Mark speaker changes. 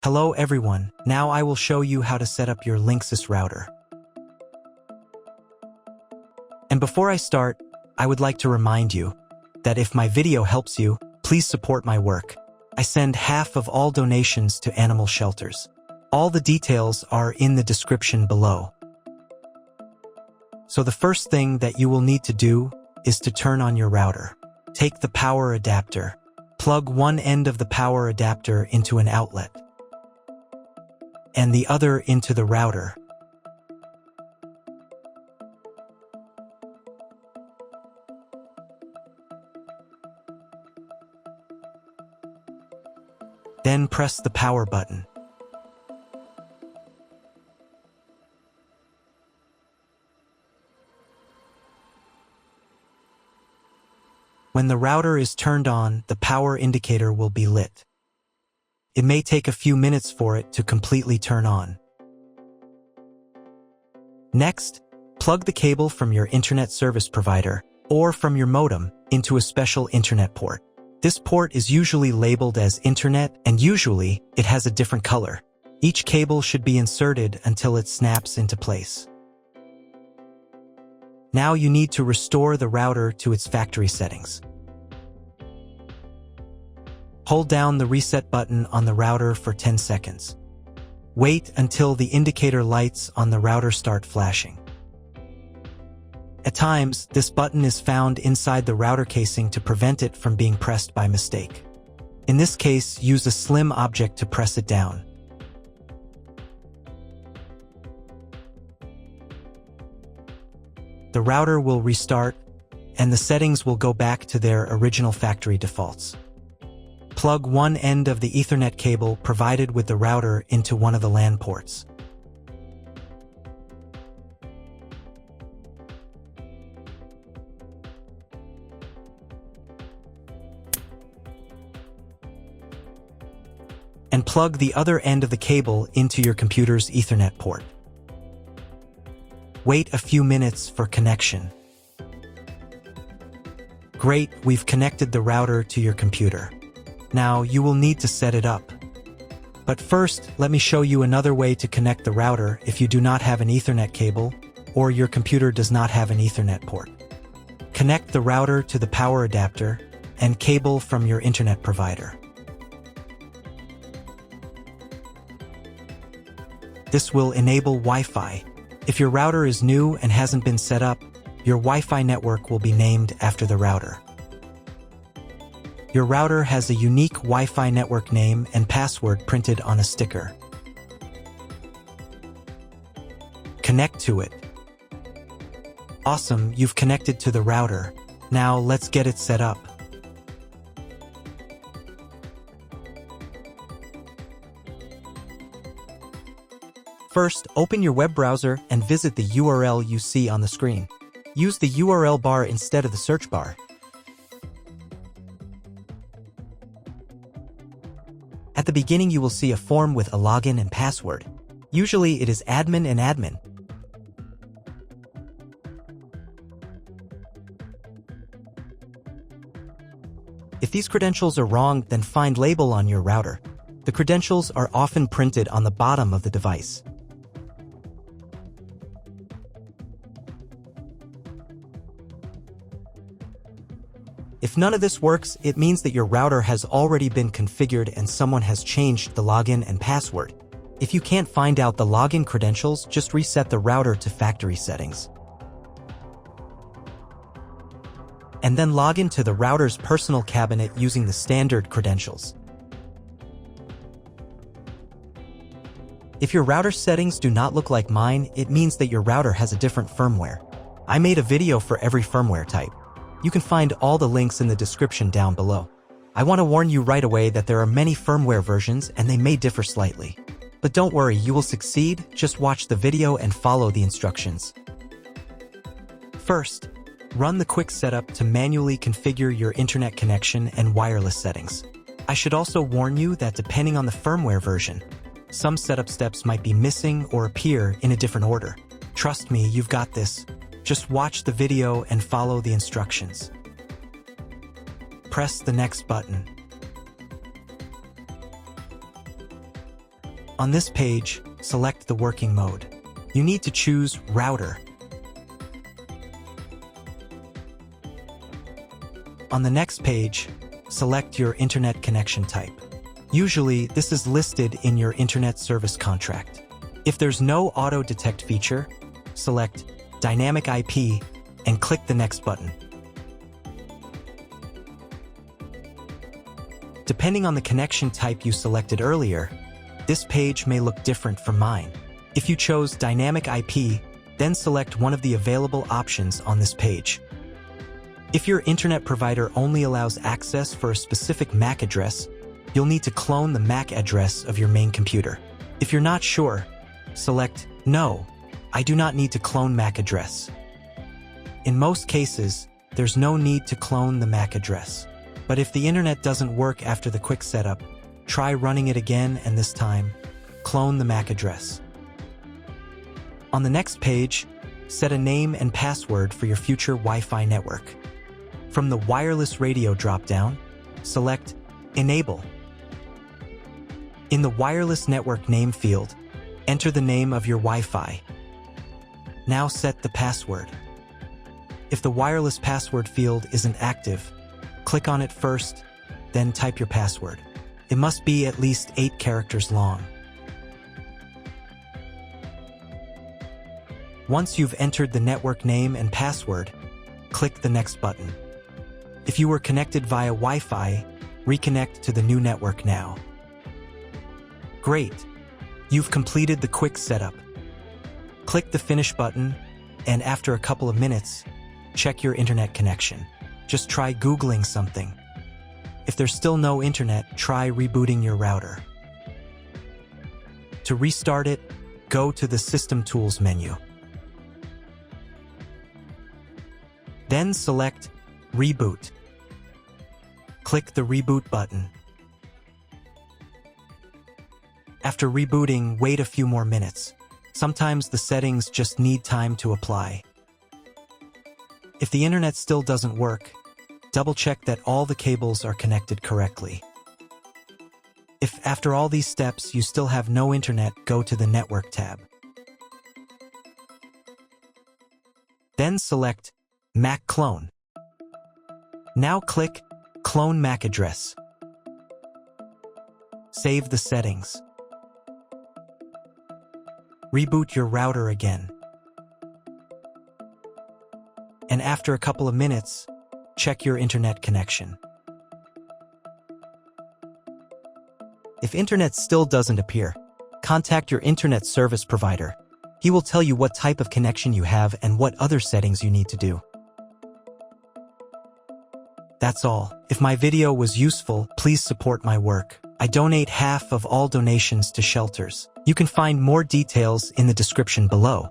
Speaker 1: Hello everyone, now I will show you how to set up your Linksys router. And before I start, I would like to remind you that if my video helps you, please support my work. I send half of all donations to animal shelters. All the details are in the description below. So the first thing that you will need to do is to turn on your router. Take the power adapter. Plug one end of the power adapter into an outlet and the other into the router. Then press the power button. When the router is turned on, the power indicator will be lit. It may take a few minutes for it to completely turn on. Next, plug the cable from your internet service provider or from your modem into a special internet port. This port is usually labeled as Internet, and usually it has a different color. Each cable should be inserted until it snaps into place. Now you need to restore the router to its factory settings. Hold down the reset button on the router for 10 seconds. Wait until the indicator lights on the router start flashing. At times, this button is found inside the router casing to prevent it from being pressed by mistake. In this case, use a slim object to press it down. The router will restart, and the settings will go back to their original factory defaults. Plug one end of the Ethernet cable provided with the router into one of the LAN ports. And plug the other end of the cable into your computer's Ethernet port. Wait a few minutes for connection. Great, we've connected the router to your computer. Now you will need to set it up. But first, let me show you another way to connect the router if you do not have an Ethernet cable or your computer does not have an Ethernet port. Connect the router to the power adapter and cable from your internet provider. This will enable Wi-Fi. If your router is new and hasn't been set up, your Wi-Fi network will be named after the router. Your router has a unique Wi-Fi network name and password printed on a sticker. Connect to it. Awesome, you've connected to the router. Now let's get it set up. First, open your web browser and visit the URL you see on the screen. Use the URL bar instead of the search bar. At the beginning, you will see a form with a login and password. Usually, it is admin and admin. If these credentials are wrong, then find label on your router. The credentials are often printed on the bottom of the device. If none of this works, it means that your router has already been configured and someone has changed the login and password. If you can't find out the login credentials, just reset the router to factory settings. And then log into the router's personal cabinet using the standard credentials. If your router settings do not look like mine, it means that your router has a different firmware. I made a video for every firmware type. You can find all the links in the description down below. I want to warn you right away that there are many firmware versions and they may differ slightly. But don't worry, you will succeed, just watch the video and follow the instructions. First, run the quick setup to manually configure your internet connection and wireless settings. I should also warn you that depending on the firmware version, some setup steps might be missing or appear in a different order. Trust me, you've got this. Just watch the video and follow the instructions. Press the next button. On this page, select the working mode. You need to choose Router. On the next page, select your internet connection type. Usually, this is listed in your internet service contract. If there's no auto-detect feature, select Dynamic IP and click the Next button. Depending on the connection type you selected earlier, this page may look different from mine. If you chose Dynamic IP, then select one of the available options on this page. If your internet provider only allows access for a specific MAC address, you'll need to clone the MAC address of your main computer. If you're not sure, select No, I do not need to clone MAC address. In most cases, there's no need to clone the MAC address. But if the internet doesn't work after the quick setup, try running it again and this time, clone the MAC address. On the next page, set a name and password for your future Wi-Fi network. From the wireless radio dropdown, select Enable. In the wireless network name field, enter the name of your Wi-Fi. Now set the password. If the wireless password field isn't active, click on it first, then type your password. It must be at least 8 characters long. Once you've entered the network name and password, click the Next button. If you were connected via Wi-Fi, reconnect to the new network now. Great! You've completed the quick setup. Click the Finish button, and after a couple of minutes, check your internet connection. Just try Googling something. If there's still no internet, try rebooting your router. To restart it, go to the System Tools menu. Then select Reboot. Click the Reboot button. After rebooting, wait a few more minutes. Sometimes the settings just need time to apply. If the internet still doesn't work, double-check that all the cables are connected correctly. If after all these steps you still have no internet, go to the Network tab. Then select MAC Clone. Now click Clone MAC Address. Save the settings. Reboot your router again. And after a couple of minutes, check your internet connection. If internet still doesn't appear, contact your internet service provider. He will tell you what type of connection you have and what other settings you need to do. That's all. If my video was useful, please support my work. I donate half of all donations to shelters. You can find more details in the description below.